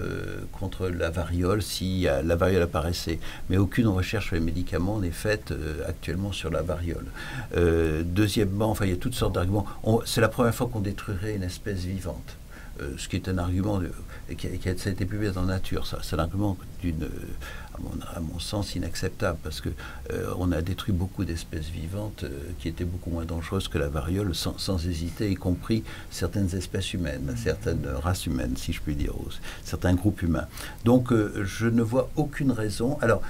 la variole si la variole apparaissait ?» Mais aucune recherche sur les médicaments n'est faite actuellement sur la variole. Deuxièmement, enfin il y a toutes sortes d'arguments. C'est la première fois qu'on détruirait une espèce vivante. Ce qui est un argument qui a été publié dans Nature. C'est un argument à mon sens, inacceptable, parce qu'on a détruit beaucoup d'espèces vivantes qui étaient beaucoup moins dangereuses que la variole, sans hésiter, y compris certaines espèces humaines, certaines races humaines, si je puis dire, certains groupes humains. Donc, je ne vois aucune raison. Alors,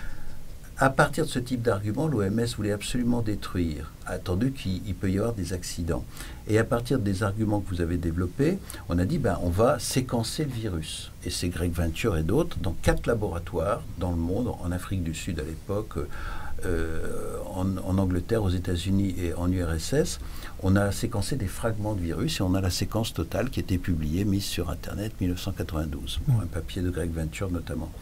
à partir de ce type d'argument, l'OMS voulait absolument détruire, attendu qu'il peut y avoir des accidents. Et à partir des arguments que vous avez développés, on a dit, on va séquencer le virus. Et c'est Greg Venture et d'autres, dans 4 laboratoires dans le monde, en Afrique du Sud à l'époque, en Angleterre, aux États-Unis et en URSS, on a séquencé des fragments de virus et on a la séquence totale qui a été publiée, mise sur Internet, 1992, un papier de Greg Venture notamment.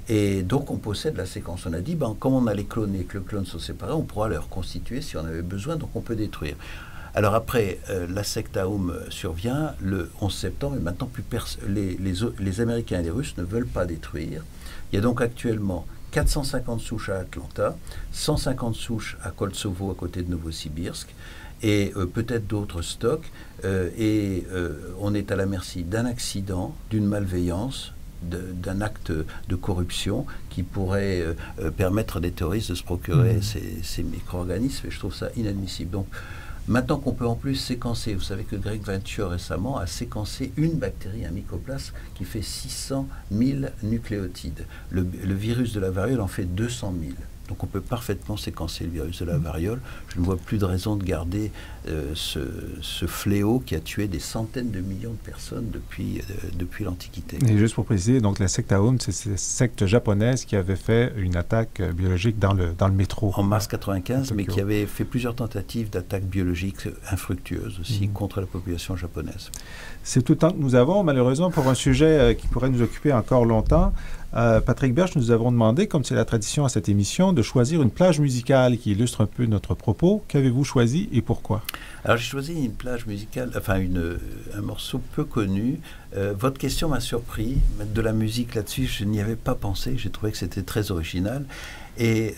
Et donc, on possède la séquence. On a dit, comme on a les clones et que les clones sont séparés, on pourra les reconstituer si on avait besoin, donc on peut détruire. Alors après, la secte Aum survient le 11 septembre, et maintenant, les Américains et les Russes ne veulent pas détruire. Il y a donc actuellement 450 souches à Atlanta, 150 souches à Koltsovo, à côté de Novosibirsk, et peut-être d'autres stocks. On est à la merci d'un accident, d'une malveillance, d'un acte de corruption qui pourrait permettre à des terroristes de se procurer ces micro-organismes, et je trouve ça inadmissible. Donc, maintenant qu'on peut en plus séquencer, vous savez que Greg Venture récemment a séquencé une bactérie, un mycoplasme, qui fait 600 000 nucléotides. Le virus de la variole en fait 200 000. Donc on peut parfaitement séquencer le virus de la variole. Je ne vois plus de raison de garder ce fléau qui a tué des centaines de millions de personnes depuis l'Antiquité. Et juste pour préciser, donc la secte Aum, c'est cette secte japonaise qui avait fait une attaque biologique dans le métro. En mars 1995, mais qui avait fait plusieurs tentatives d'attaques biologiques infructueuses aussi contre la population japonaise. C'est tout le temps que nous avons, malheureusement, pour un sujet qui pourrait nous occuper encore longtemps. Patrick Berge, nous avons demandé, comme c'est la tradition à cette émission, de choisir une plage musicale qui illustre un peu notre propos. Qu'avez-vous choisi et pourquoi? Alors j'ai choisi une plage musicale, enfin un morceau peu connu. Votre question m'a surpris. Mettre de la musique là-dessus, je n'y avais pas pensé. J'ai trouvé que c'était très original. Et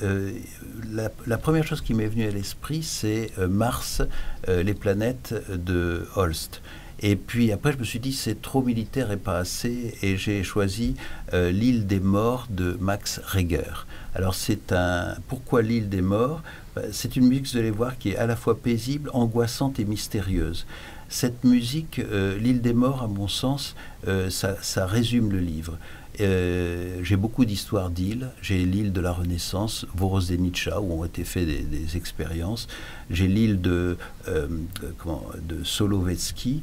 la première chose qui m'est venue à l'esprit, c'est Mars, les planètes de Holst. Et puis après, je me suis dit, c'est trop militaire et pas assez, et j'ai choisi L'île des morts de Max Reger. Alors pourquoi l'île des morts? C'est une musique, vous allez voir, qui est à la fois paisible, angoissante et mystérieuse. Cette musique, L'île des morts, à mon sens, ça résume le livre. J'ai beaucoup d'histoires d'îles. J'ai l'île de la Renaissance, Vorozdenica, où ont été faites des expériences. J'ai l'île de Solovetsky,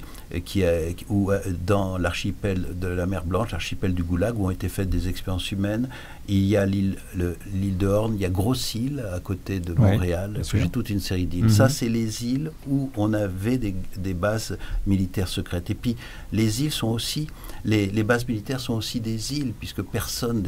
dans l'archipel de la mer Blanche, l'archipel du Goulag, où ont été faites des expériences humaines. Il y a l'île de Horn, il y a Grosse-Île, à côté de Montréal. J'ai toute une série d'îles. Ça, c'est les îles où on avait des bases militaires secrètes. Et puis, les îles sont aussi... Les bases militaires sont aussi des îles, puisque personne,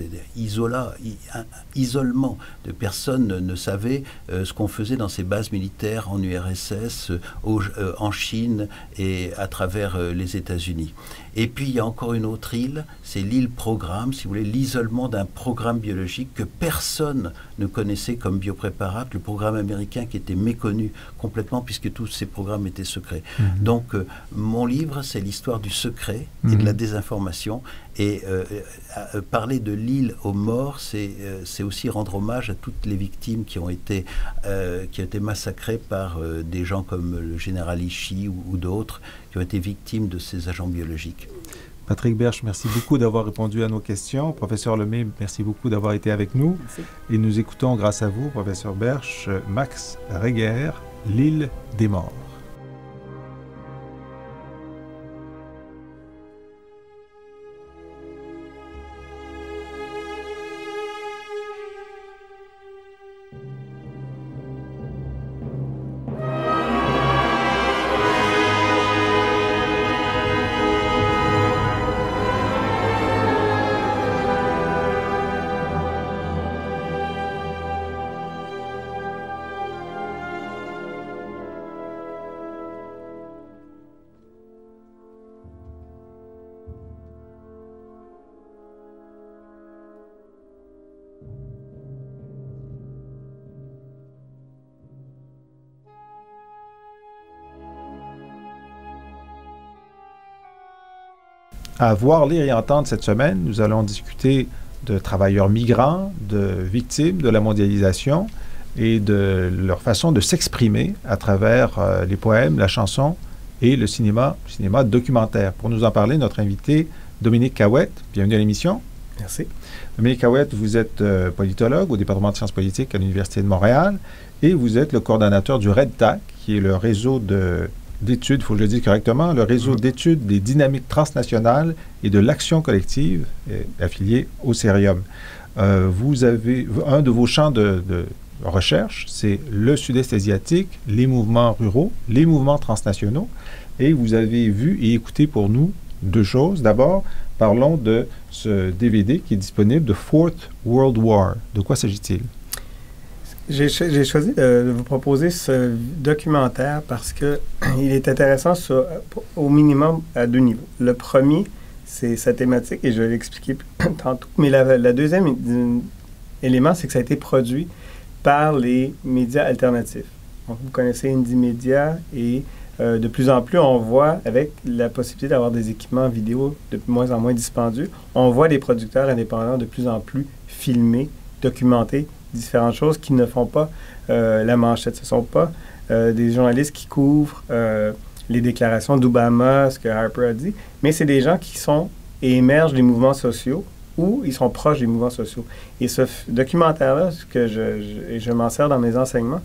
isolement de personne ne savait ce qu'on faisait dans ces bases militaires en URSS, en Chine et à travers les États-Unis. Et puis, il y a encore une autre île, c'est l'île programme, si vous voulez, l'isolement d'un programme biologique que personne ne connaissait comme biopréparable, le programme américain qui était méconnu complètement puisque tous ces programmes étaient secrets. Donc, mon livre, c'est l'histoire du secret et de la désinformation. Et parler de l'île aux morts, c'est aussi rendre hommage à toutes les victimes qui ont été massacrées par des gens comme le général Ishii ou d'autres qui ont été victimes de ces agents biologiques. Patrick Berche, merci beaucoup d'avoir répondu à nos questions. Professeur Lemay, merci beaucoup d'avoir été avec nous. Merci. Et nous écoutons, grâce à vous, professeur Berche, Max Reger, L'île des morts. À voir, lire et entendre cette semaine, nous allons discuter de travailleurs migrants, de victimes de la mondialisation et de leur façon de s'exprimer à travers les poèmes, la chanson et le cinéma documentaire. Pour nous en parler, notre invité, Dominique Cahouette. Bienvenue à l'émission. Merci. Dominique Cahouette, vous êtes politologue au département de sciences politiques à l'Université de Montréal et vous êtes le coordonnateur du REDTAC, qui est le réseau d'études, il faut que je le dise correctement, le réseau d'études des dynamiques transnationales et de l'action collective affilié au Cerium. Vous avez un de vos champs de recherche, c'est le Sud-Est asiatique, les mouvements ruraux, les mouvements transnationaux, et vous avez vu et écouté pour nous deux choses. D'abord, parlons de ce DVD qui est disponible, de Fourth World War. De quoi s'agit-il? J'ai choisi de vous proposer ce documentaire parce que il est intéressant au minimum à deux niveaux. Le premier, c'est sa thématique, et je vais l'expliquer tantôt. Mais la deuxième élément, c'est que ça a été produit par les médias alternatifs. Donc, vous connaissez Indie Media, et de plus en plus, on voit, avec la possibilité d'avoir des équipements vidéo de moins en moins dispendieux, on voit des producteurs indépendants de plus en plus filmer, documenter différentes choses qui ne font pas la manchette. Ce ne sont pas des journalistes qui couvrent les déclarations d'Obama, ce que Harper a dit, mais c'est des gens qui sont et émergent des mouvements sociaux ou ils sont proches des mouvements sociaux. Et ce documentaire-là, que je m'en sers dans mes enseignements,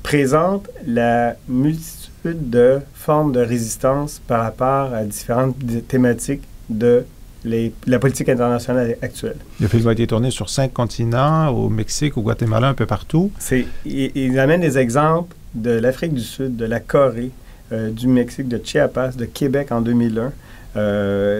présente la multitude de formes de résistance par rapport à différentes thématiques de la politique internationale actuelle. Le film a été tourné sur 5 continents, au Mexique, au Guatemala, un peu partout. Il amène des exemples de l'Afrique du Sud, de la Corée, du Mexique, de Chiapas, de Québec en 2001,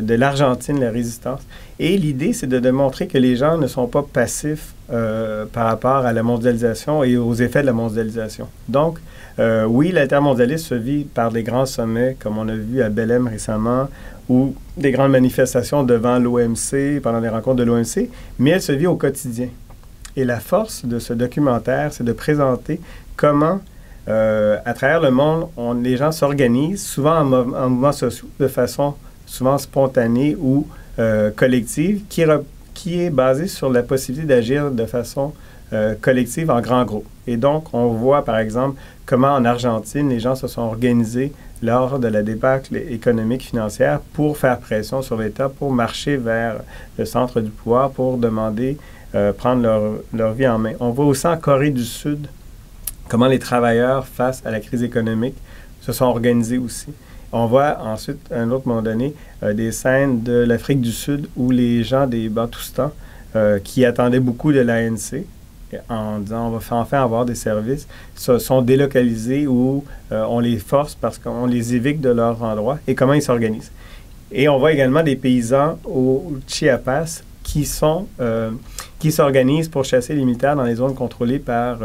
de l'Argentine, la résistance. Et l'idée, c'est de démontrer que les gens ne sont pas passifs par rapport à la mondialisation et aux effets de la mondialisation. Donc, oui, l'intermondialisme se vit par des grands sommets, comme on a vu à Belém récemment, ou des grandes manifestations devant l'OMC, pendant des rencontres de l'OMC, mais elle se vit au quotidien. Et la force de ce documentaire, c'est de présenter comment, à travers le monde, les gens s'organisent, souvent en mouvements sociaux, de façon souvent spontanée ou collective, qui est basée sur la possibilité d'agir de façon collective en grand groupe. Et donc, on voit, par exemple, comment en Argentine, les gens se sont organisés lors de la débâcle économique financière pour faire pression sur l'État, pour marcher vers le centre du pouvoir, pour demander, prendre leur vie en main. On voit aussi en Corée du Sud comment les travailleurs, face à la crise économique, se sont organisés aussi. On voit ensuite, à un autre moment donné, des scènes de l'Afrique du Sud où les gens des Bantoustans, qui attendaient beaucoup de l'ANC, en disant on va enfin avoir des services, sont délocalisés ou on les force parce qu'on les évict de leur endroit et comment ils s'organisent. Et on voit également des paysans au Chiapas qui s'organisent pour chasser les militaires dans les zones contrôlées par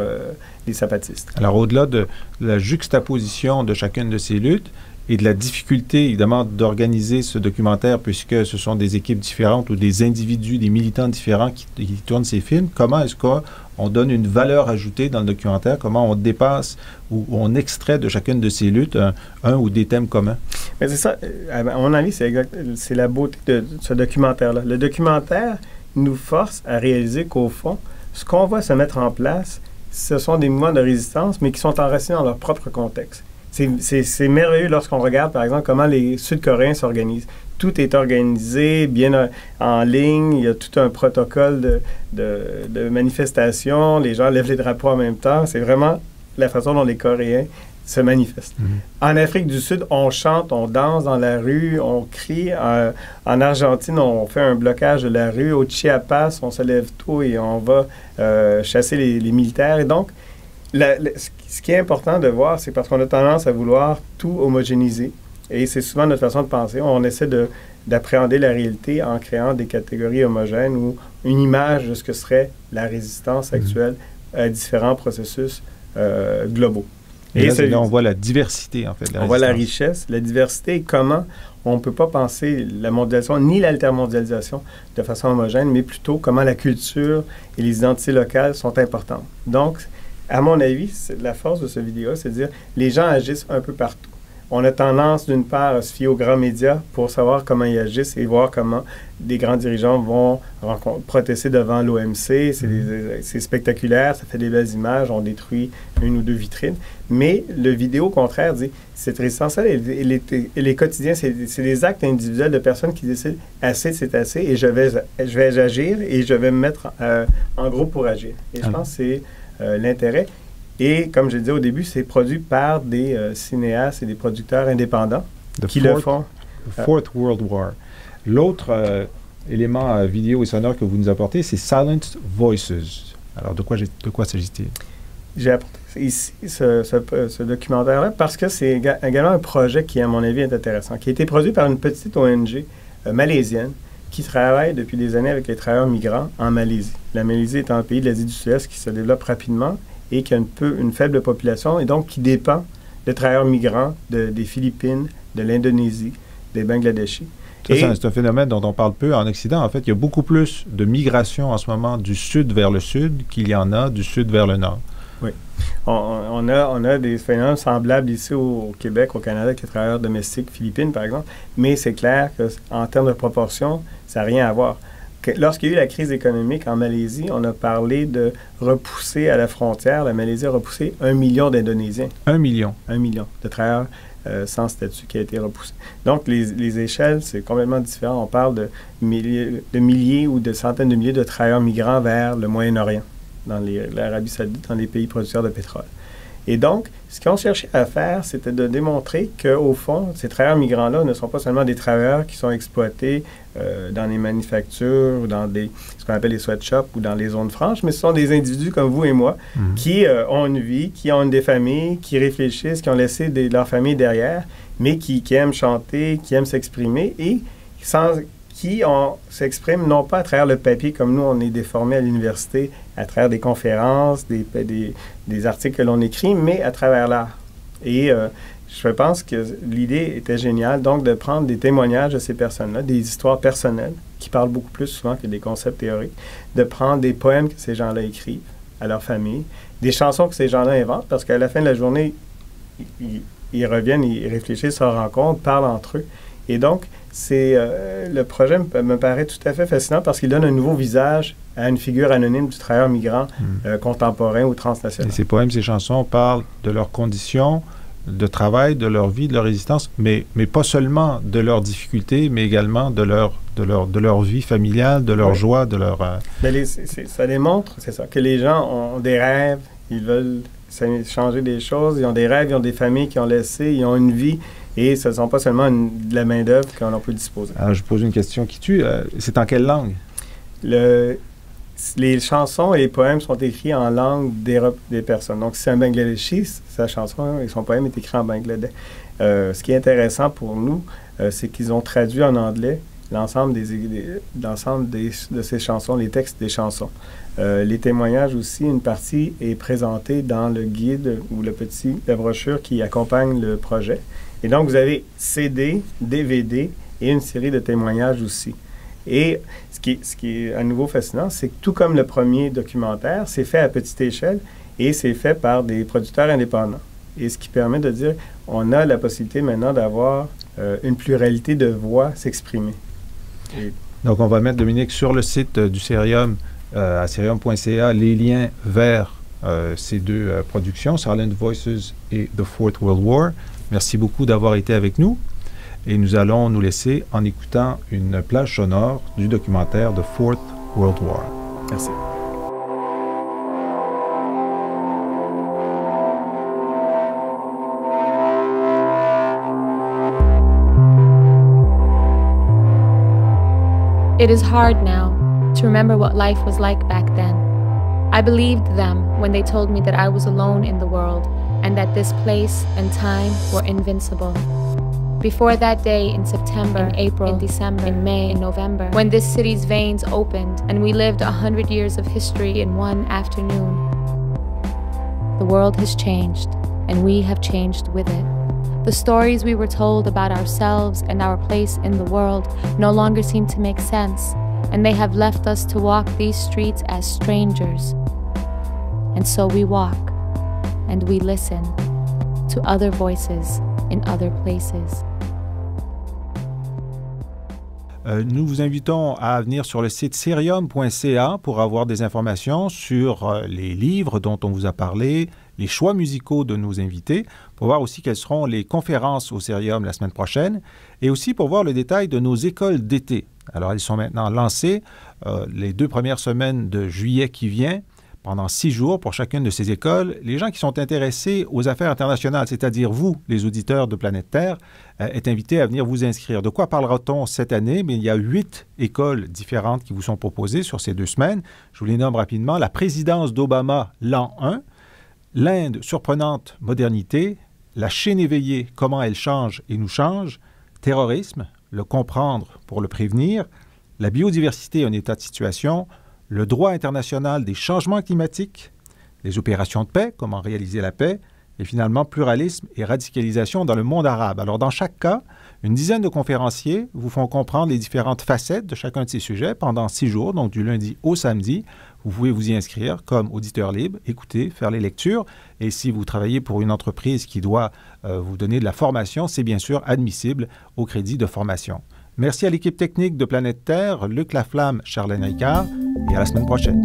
les zapatistes. Alors, au-delà de la juxtaposition de chacune de ces luttes et de la difficulté, évidemment, d'organiser ce documentaire, puisque ce sont des équipes différentes ou des individus, des militants différents qui tournent ces films, comment est-ce qu'on donne une valeur ajoutée dans le documentaire? Comment on dépasse ou on extrait de chacune de ces luttes un ou des thèmes communs? Mais c'est ça, à mon avis, c'est la beauté de ce documentaire-là. Le documentaire nous force à réaliser qu'au fond, ce qu'on va se mettre en place, ce sont des mouvements de résistance, mais qui sont enracinés dans leur propre contexte. C'est merveilleux lorsqu'on regarde, par exemple, comment les Sud-Coréens s'organisent. Tout est organisé, bien en ligne, il y a tout un protocole de manifestation, les gens lèvent les drapeaux en même temps. C'est vraiment la façon dont les Coréens se manifestent. En Afrique du Sud, on chante, on danse dans la rue, on crie. En Argentine, on fait un blocage de la rue. Au Chiapas, on se lève tôt et on va chasser les militaires. Et donc, ce qui est important de voir, c'est parce qu'on a tendance à vouloir tout homogénéiser. Et c'est souvent notre façon de penser. On essaie d'appréhender la réalité en créant des catégories homogènes ou une image de ce que serait la résistance actuelle à différents processus globaux. Et là, on voit la diversité, en fait. On voit la richesse, la diversité et comment on ne peut pas penser la mondialisation ni l'altermondialisation de façon homogène, mais plutôt comment la culture et les identités locales sont importantes. Donc, à mon avis, la force de ce vidéo, c'est de dire les gens agissent un peu partout. On a tendance, d'une part, à se fier aux grands médias pour savoir comment ils agissent et voir comment des grands dirigeants vont protester devant l'OMC. C'est spectaculaire, ça fait des belles images, on détruit une ou deux vitrines. Mais le vidéo, au contraire, dit cette résistance-là, elle est quotidienne, c'est des actes individuels de personnes qui décident assez, c'est assez, et je vais agir et je vais me mettre en groupe pour agir. Et je pense que c'est l'intérêt. Et comme je l'ai dit au début, c'est produit par des cinéastes et des producteurs indépendants qui le font. The Fourth World War. L'autre élément vidéo et sonore que vous nous apportez, c'est Silent Voices. Alors, de quoi s'agit-il? J'ai apporté ici ce documentaire-là parce que c'est également un projet qui, à mon avis, est intéressant, qui a été produit par une petite ONG malaisienne qui travaille depuis des années avec les travailleurs migrants en Malaisie. La Malaisie est un pays de l'Asie du Sud-Est qui se développe rapidement et qui a une faible population et donc qui dépend de travailleurs migrants des Philippines, de l'Indonésie, des Bangladeshis. C'est un phénomène dont on parle peu en Occident. En fait, il y a beaucoup plus de migration en ce moment du sud vers le sud qu'il y en a du sud vers le nord. Oui. On a des phénomènes semblables ici au Québec, au Canada, avec les travailleurs domestiques philippines, par exemple, mais c'est clair qu'en termes de proportion, ça n'a rien à voir. Lorsqu'il y a eu la crise économique en Malaisie, on a parlé de repousser à la frontière. La Malaisie a repoussé 1 million d'Indonésiens. 1 million? 1 million de travailleurs sans statut qui a été repoussé. Donc, les échelles, c'est complètement différent. On parle de milliers ou de centaines de milliers de travailleurs migrants vers le Moyen-Orient, dans l'Arabie saoudite, dans les pays producteurs de pétrole. Et donc, ce qu'on cherchait à faire, c'était de démontrer qu'au fond, ces travailleurs migrants-là ne sont pas seulement des travailleurs qui sont exploités dans les manufactures ou dans ce qu'on appelle les sweatshops ou dans les zones franches, mais ce sont des individus comme vous et moi qui ont une vie, qui ont des familles, qui réfléchissent, qui ont laissé leur famille derrière, mais qui aiment chanter, qui aiment s'exprimer et qui s'expriment non pas à travers le papier comme nous, on est déformés à l'université, à travers des conférences, des articles que l'on écrit, mais à travers l'art. Et je pense que l'idée était géniale, donc de prendre des témoignages de ces personnes-là, des histoires personnelles, qui parlent beaucoup plus souvent que des concepts théoriques, de prendre des poèmes que ces gens-là écrivent à leur famille, des chansons que ces gens-là inventent, parce qu'à la fin de la journée, ils reviennent, ils réfléchissent, se rencontrent, parlent entre eux. Et donc, le projet me paraît tout à fait fascinant parce qu'il donne un nouveau visage à une figure anonyme du travailleur migrant contemporain ou transnational. Et ces poèmes, ces chansons parlent de leurs conditions de travail, de leur vie, de leur existence, mais pas seulement de leurs difficultés, mais également de leur vie familiale, de leur joie, de leur... Ça démontre, c'est ça, que les gens ont des rêves, ils veulent changer des choses, ils ont des rêves, ils ont des familles qu'ils ont laissées, ils ont une vie, et ce ne sont pas seulement de la main-d'œuvre qu'on peut disposer. Alors, je pose une question qui tue. C'est en quelle langue? Les chansons et les poèmes sont écrits en langue des personnes. Donc, si c'est un Bangladeshi, sa chanson et son poème est écrit en Bangladesh. Ce qui est intéressant pour nous, c'est qu'ils ont traduit en anglais l'ensemble de ces chansons, les textes des chansons. Les témoignages aussi, une partie est présentée dans le guide ou la brochure qui accompagne le projet. Et donc, vous avez CD, DVD et une série de témoignages aussi. Et ce qui est à nouveau fascinant, c'est que tout comme le premier documentaire, c'est fait à petite échelle et c'est fait par des producteurs indépendants. Et ce qui permet de dire, on a la possibilité maintenant d'avoir une pluralité de voix s'exprimer. Donc, on va mettre, Dominique, sur le site du Cerium, à cerium.ca, les liens vers ces deux productions, Silent Voices et The Fourth World War. Merci beaucoup d'avoir été avec nous. Et nous allons nous laisser en écoutant une plage sonore du documentaire The Fourth World War. Merci. It is hard now to remember what life was like back then. I believed them when they told me that I was alone in the world and that this place and time were invincible. Before that day in September, in April, in December, in May, in November, when this city's veins opened and we lived 100 years of history in one afternoon, the world has changed and we have changed with it. The stories we were told about ourselves and our place in the world no longer seem to make sense, and they have left us to walk these streets as strangers. And so we walk and we listen to other voices in other places. Nous vous invitons à venir sur le site cerium.ca pour avoir des informations sur les livres dont on vous a parlé, les choix musicaux de nos invités, pour voir aussi quelles seront les conférences au Cerium la semaine prochaine, et aussi pour voir le détail de nos écoles d'été. Alors, elles sont maintenant lancées les 2 premières semaines de juillet qui vient, pendant 6 jours pour chacune de ces écoles. Les gens qui sont intéressés aux affaires internationales, c'est-à-dire vous, les auditeurs de Planète Terre, est invité à venir vous inscrire. De quoi parlera-t-on cette année? Mais il y a 8 écoles différentes qui vous sont proposées sur ces 2 semaines. Je vous les nomme rapidement. La présidence d'Obama, l'an 1. L'Inde, surprenante modernité. La Chine éveillée, comment elle change et nous change. Terrorisme, le comprendre pour le prévenir. La biodiversité, un état de situation. Le droit international des changements climatiques, les opérations de paix, comment réaliser la paix, et finalement pluralisme et radicalisation dans le monde arabe. Alors dans chaque cas, une dizaine de conférenciers vous font comprendre les différentes facettes de chacun de ces sujets pendant 6 jours, donc du lundi au samedi. Vous pouvez vous y inscrire comme auditeur libre, écouter, faire les lectures. Et si vous travaillez pour une entreprise qui doit vous donner de la formation, c'est bien sûr admissible au crédit de formation. Merci à l'équipe technique de Planète Terre, Luc Laflamme, Charlène Ricard, et à la semaine prochaine.